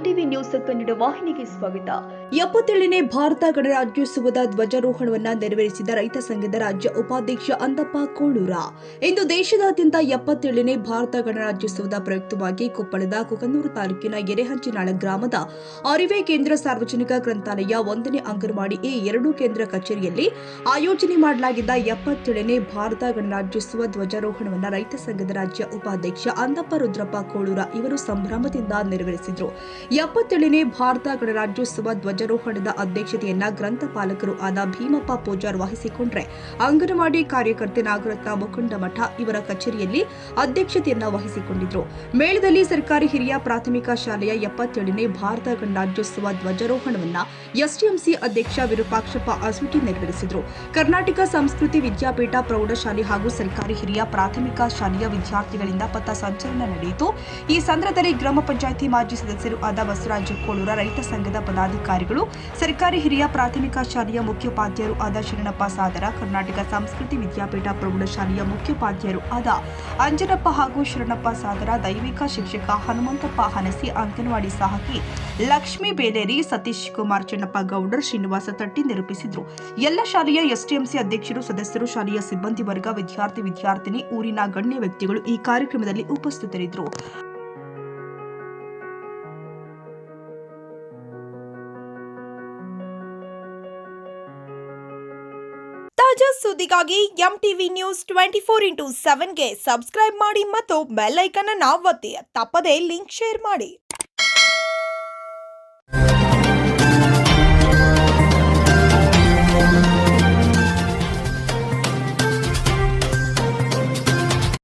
MTV news Kannada ವಾಹಿನಿಗೆ ಸ್ವಾಗತ. 77ನೇ ಭಾರತ ಗಣರಾಜ್ಯೋತ್ಸವದ ಧ್ವಜಾರೋಹಣವನ್ನು ನೆರವೇರಿಸಿದ ರೈತ ಸಂಘದ ರಾಜ್ಯ ಉಪಾಧ್ಯಕ್ಷ ಅಂದಪ್ಪ ಕೋಳೂರ. ಇಂದು ದೇಶದಾದ್ಯಂತ 77ನೇ ಭಾರತ ಗಣರಾಜ್ಯೋತ್ಸವದ ಪ್ರಯುಕ್ತವಾಗಿ ಕೊಪ್ಪಳದ ಕುಕನೂರು ತಾಲೂಕಿನ ಎರೆಹಂಚಿನಾಳ ಗ್ರಾಮದ ಅರಿವೆ ಕೇಂದ್ರ ಸಾರ್ವಜನಿಕ ಗ್ರಂಥಾಲಯ 1ನೇ ಅಂಗನವಾಡಿ ಈ ಎರಡೂ ಕೇಂದ್ರ ಕಚೇರಿಯಲ್ಲಿ ಆಯೋಜನೆ ಮಾಡಲಾಗಿದ್ದ 77ನೇ ಭಾರತ ಗಣರಾಜ್ಯೋತ್ಸವ ಧ್ವಜಾರೋಹಣವನ್ನು ರೈತ ಸಂಘದ ರಾಜ್ಯ ಉಪಾಧ್ಯಕ್ಷ ಅಂದಪ್ಪ ರುದ್ರಪ್ಪ ಕೋಳೂರ ಇವರು ಸಂಭ್ರಮದಿಂದ ನೆರವೇರಿಸಿದರು. 77ನೇ ಭಾರತ ಗಣರಾಜ್ಯೋತ್ಸವ ಧ್ವಜಾರೋಹಣದ ಅಧ್ಯಕ್ಷತೆಯನ್ನ ಗ್ರಂಥಪಾಲಕರು ಆದ ಭೀಮಪ್ಪ ಪೂಜಾರ್ ವಹಿಸಿಕೊಂಡ್ರೆ, ಅಂಗನವಾಡಿ ಕಾರ್ಯಕರ್ತೆ ನಾಗರತ್ನ ಮುಕುಂಡಮಠ ಇವರ ಕಚೇರಿಯಲ್ಲಿ ಅಧ್ಯಕ್ಷತೆಯನ್ನ ವಹಿಸಿಕೊಂಡಿದ್ರು. ಮೇಳದಲ್ಲಿ ಸರ್ಕಾರಿ ಹಿರಿಯ ಪ್ರಾಥಮಿಕ ಶಾಲೆಯ 77ನೇ ಭಾರತ ಗಣರಾಜ್ಯೋತ್ಸವ ಧ್ವಜಾರೋಹಣವನ್ನ ಎಸ್ಟಿಎಂಸಿ ಅಧ್ಯಕ್ಷ ವಿರೂಪಾಕ್ಷಪ್ಪ ಅಸೂಟಿ ನೆರವೇರಿಸಿದರು. ಕರ್ನಾಟಕ ಸಂಸ್ಕೃತಿ ವಿದ್ಯಾಪೀಠ ಪ್ರೌಢಶಾಲೆ ಹಾಗೂ ಸರ್ಕಾರಿ ಹಿರಿಯ ಪ್ರಾಥಮಿಕ ಶಾಲೆಯ ವಿದ್ಯಾರ್ಥಿಗಳಿಂದ ಪಥ ಸಂಚಲನ ನಡೆಯಿತು. ಈ ಸಂದರ್ಭದಲ್ಲಿ ಗ್ರಾಮ ಪಂಚಾಯಿತಿ ಮಾಜಿ ಸದಸ್ಯರು ಆದ ಬಸವರಾಜ ಕೋಳೂರ, ರೈತ ಸಂಘದ ಪದಾಧಿಕಾರಿಗಳು, ಸರ್ಕಾರಿ ಹಿರಿಯ ಪ್ರಾಥಮಿಕ ಶಾಲೆಯ ಮುಖ್ಯೋಪಾಧ್ಯಾಯರು ಆದ ಶರಣಪ್ಪ ಸಾದರ, ಕರ್ನಾಟಕ ಸಂಸ್ಕೃತಿ ವಿದ್ಯಾಪೀಠ ಪ್ರೌಢಶಾಲೆಯ ಮುಖ್ಯೋಪಾಧ್ಯಾಯರು ಆದ ಅಂಜನಪ್ಪ ಹಾಗೂ ಶರಣಪ್ಪ ಸಾದರ, ದೈವಿಕ ಶಿಕ್ಷಕ ಹನುಮಂತಪ್ಪ ಹನಸಿ, ಅಂಗನವಾಡಿ ಸಹಾಯಕಿ ಲಕ್ಷ್ಮೀ ಬೇಲೇರಿ, ಸತೀಶ್ ಕುಮಾರ್, ಚೆನ್ನಪ್ಪ ಗೌಡರ್, ಶ್ರೀನಿವಾಸ ತಟ್ಟಿ ನಿರೂಪಿಸಿದರು. ಎಲ್ಲ ಶಾಲೆಯ ಎಸ್ಟಿಎಂಸಿ ಅಧ್ಯಕ್ಷರು, ಸದಸ್ಯರು, ಶಾಲೆಯ ಸಿಬ್ಬಂದಿ ವರ್ಗ, ವಿದ್ಯಾರ್ಥಿನಿ, ಊರಿನ ಗಣ್ಯ ವ್ಯಕ್ತಿಗಳು ಈ ಕಾರ್ಯಕ್ರಮದಲ್ಲಿ ಉಪಸ್ಥಿತರಿದ್ದರು. ತಾಜಾ ಸುದ್ದಿಗಾಗಿ ಎಂಟಿವಿ ನ್ಯೂಸ್ 24x7ಗೆ ಸಬ್ಸ್ಕ್ರೈಬ್ ಮಾಡಿ ಮತ್ತು ಬೆಲ್ ಐಕಾನ್ ಅನ್ನು ಒತ್ತಿ. ತಪ್ಪದೇ ಲಿಂಕ್ ಶೇರ್ ಮಾಡಿ.